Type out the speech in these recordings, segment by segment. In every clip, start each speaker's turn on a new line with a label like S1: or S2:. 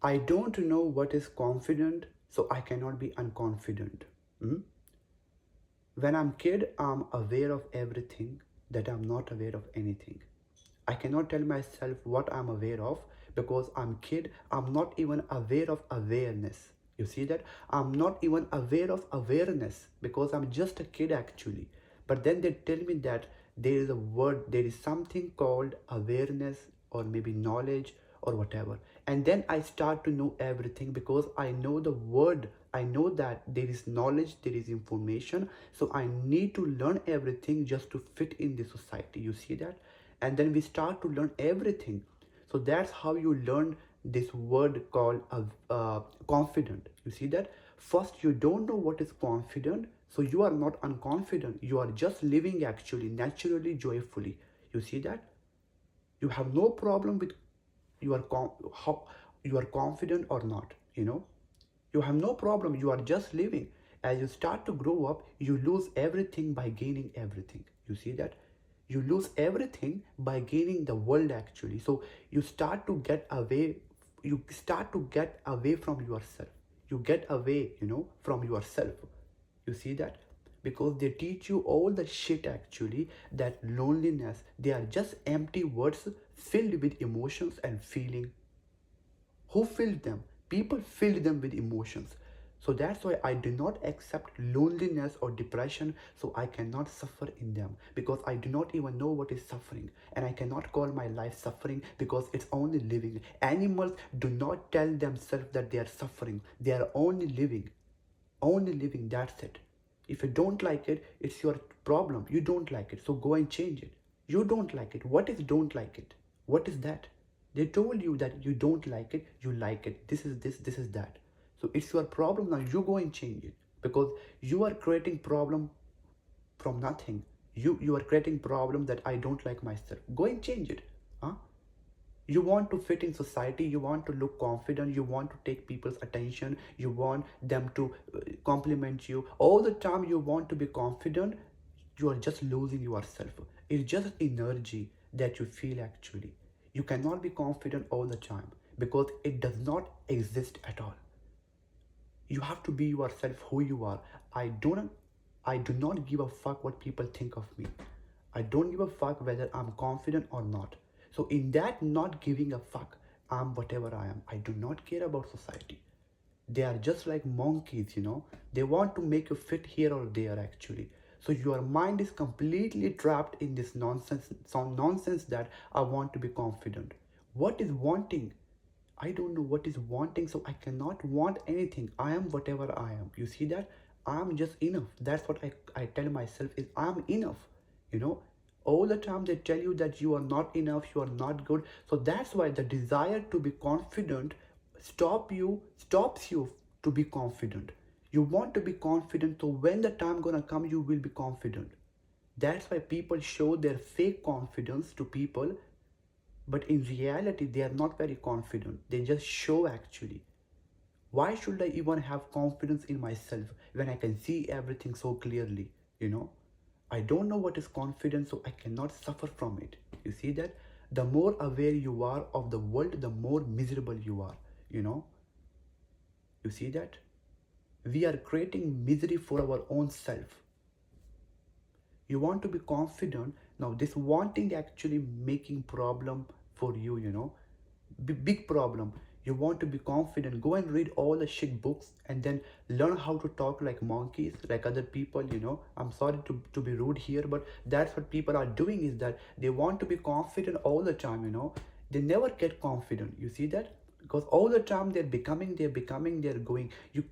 S1: I don't know what is confident, so I cannot be unconfident. Hmm? When I'm kid, I'm aware of everything that I'm not aware of anything. I cannot tell myself what I'm aware of because I'm kid. I'm not even aware of awareness. You see that? I'm not even aware of awareness because I'm just a kid actually. But then they tell me that there is a word, there is something called awareness or maybe knowledge or whatever. And then I start to know everything because I know the word. I know that there is knowledge, there is information. So I need to learn everything just to fit in the society. You see that? And then we start to learn everything. So that's how you learn this word called confident. You see that? First, you don't know what is confident, so you are not unconfident. You are just living actually naturally, joyfully. You see that? You have no problem with you are how you are confident or not. You have no problem. You are just living. As you start to grow up, you lose everything by gaining everything. You see that? You lose everything by gaining the world actually. So you start to get away. You start to get away from yourself. You get away, from yourself. You see that? Because they teach you all the shit actually, that loneliness, they are just empty words filled with emotions and feeling. Who filled them? People filled them with emotions. So that's why I do not accept loneliness or depression, so I cannot suffer in them because I do not even know what is suffering, and I cannot call my life suffering because it's only living. Animals do not tell themselves that they are suffering, they are only living. Only living, that's it. If you don't like it, it's your problem. You don't like it, so go and change it. You don't like it. What is don't like it? What is that? They told you that you don't like it, you like it. This is this is that. So it's your problem now. You go and change it because you are creating problem from nothing. You are creating problem that I don't like myself. Go and change it. Huh? You want to fit in society, you want to look confident, you want to take people's attention, you want them to compliment you all the time, you want to be confident. You are just losing yourself. It's just energy that you feel actually. You cannot be confident all the time because it does not exist at all. You have to be yourself, who you are. I do not give a fuck what people think of me. I don't give a fuck whether I'm confident or not. So in that not giving a fuck, I'm whatever I am. I do not care about society. They are just like monkeys. They want to make you fit here or there actually. So your mind is completely trapped in this nonsense, some nonsense that I want to be confident. What is wanting? I don't know what is wanting, so I cannot want anything. I am whatever I am. You see that? I'm just enough. That's what I tell myself is I'm enough. You know, all the time they tell you that you are not enough, you are not good. So that's why the desire to be confident stops you to be confident. You want to be confident, so when the time gonna come, you will be confident. That's why people show their fake confidence to people, but in reality they are not very confident. They just show actually. Why should I even have confidence in myself when I can see everything so clearly? you know I don't know what is confidence, so I cannot suffer from it. You see that? The more aware you are of the world, the more miserable you are. you know you see that? We are creating misery for our own self. You want to be confident. Now this wanting actually making problem for you. Big problem. You want to be confident, go and read all the shit books and then learn how to talk like monkeys, like other people. I'm sorry to be rude here, but that's what people are doing, is that they want to be confident all the time. They never get confident. You see that? Because all the time they're going. You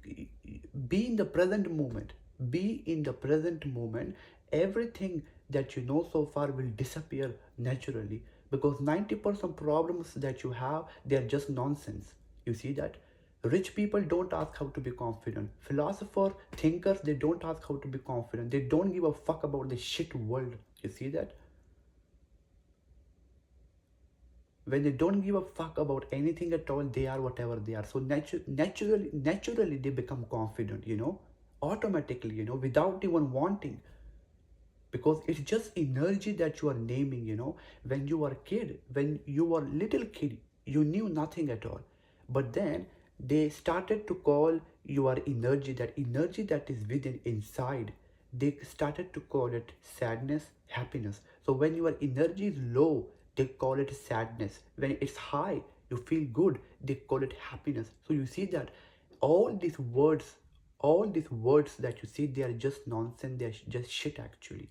S1: be in the present moment. Be in the present moment. Everything that you know so far will disappear naturally, because 90% problems that you have, they're just nonsense. You see that? Rich people don't ask how to be confident. Philosopher thinkers, they don't ask how to be confident. They don't give a fuck about the shit world. You see that? When they don't give a fuck about anything at all, they are whatever they are. So naturally they become confident. Automatically, without even wanting, because it's just energy that you are naming. When you were a kid, when you were little kid, you knew nothing at all. But then they started to call your energy, that energy that is within inside, they started to call it sadness, happiness. So when your energy is low, they call it sadness. When it's high, you feel good, they call it happiness. So you see that all these words, all these words that you see, they are just nonsense, they are just shit actually.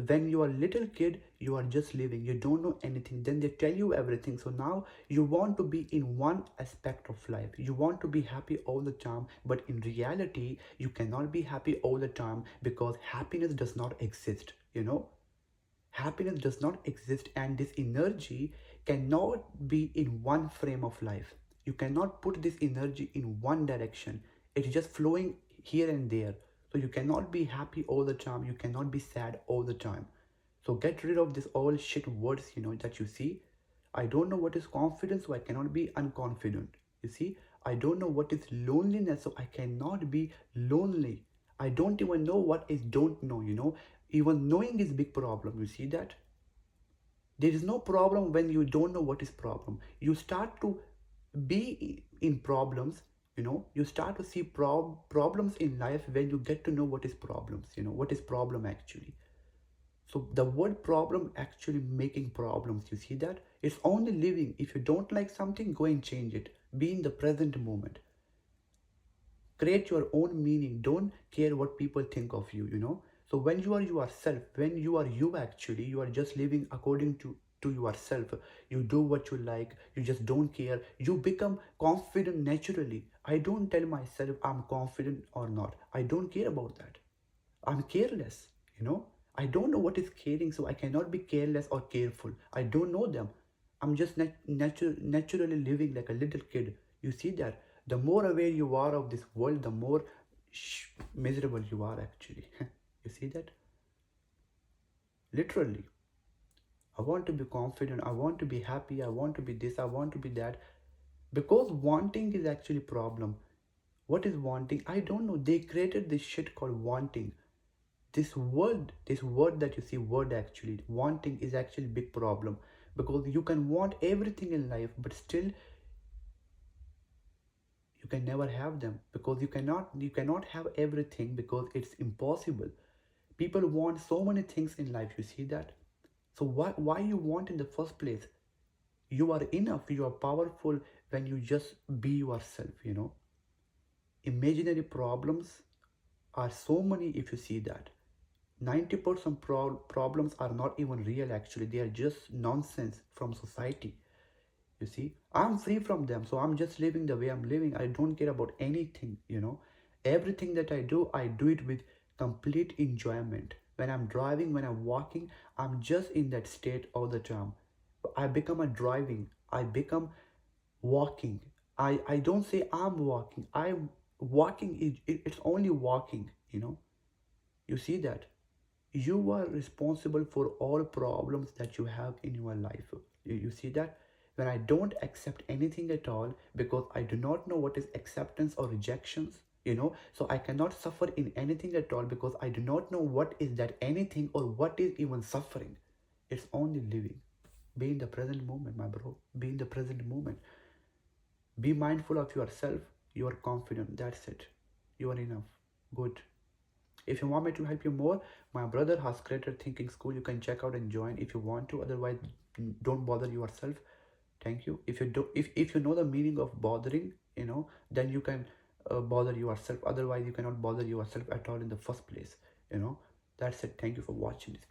S1: When you are a little kid, you are just living, you don't know anything, then they tell you everything. So now you want to be in one aspect of life, you want to be happy all the time, but in reality you cannot be happy all the time, because happiness does not exist, you know. Happiness does not exist, and this energy cannot be in one frame of life. You cannot put this energy in one direction. It's just flowing here and there. So you cannot be happy all the time. You cannot be sad all the time. So get rid of this all shit words, that you see. I don't know what is confidence, so I cannot be unconfident. You see, I don't know what is loneliness, so I cannot be lonely. I don't even know what is don't know. Even knowing is big problem. You see that? There is no problem when you don't know what is problem. You start to be in problems. You start to see problems in life when you get to know what is problems. What is problem actually. So the word problem actually making problems. You see that? It's only living. If you don't like something, go and change it. Be in the present moment. Create your own meaning. Don't care what people think of you. So when you are yourself, when you are you, actually you are just living according to yourself. You do what you like, you just don't care, you become confident naturally. I don't tell myself I'm confident or not. I don't care about that. I'm careless, you know. I don't know what is caring, so I cannot be careless or careful. I don't know them. I'm just naturally living like a little kid. You see that? The more aware you are of this world, the more miserable you are actually. You see that? Literally. I want to be confident. I want to be happy. I want to be this. I want to be that. Because wanting is actually problem. What is wanting? I don't know. They created this shit called wanting. This word that you see, word actually, wanting is actually big problem. Because you can want everything in life, but still you can never have them, because you cannot have everything, because it's impossible. People want so many things in life, you see that? So why you want in the first place? You are enough, you are powerful when you just be yourself. Imaginary problems are so many, if you see that. 90% problems are not even real actually, they are just nonsense from society. You see, I'm free from them, so I'm just living the way I'm living. I don't care about anything. Everything that I do it with complete enjoyment. When I'm driving, when I'm walking, I'm just in that state all the time. I become a driving, I become walking. I don't say I'm walking, I'm walking. It's only walking. You see that? You are responsible for all problems that you have in your life. You see that? When I don't accept anything at all, because I do not know what is acceptance or rejections. So I cannot suffer in anything at all, because I do not know what is that anything, or what is even suffering. It's only living. Be in the present moment, my bro. Be in the present moment. Be mindful of yourself. You are confident. That's it. You are enough. Good. If you want me to help you more, my brother has created thinking school. You can check out and join if you want to. Otherwise, don't bother yourself. Thank you. If you know the meaning of bothering, then you can bother yourself. Otherwise, you cannot bother yourself at all in the first place. That's it. Thank you for watching this.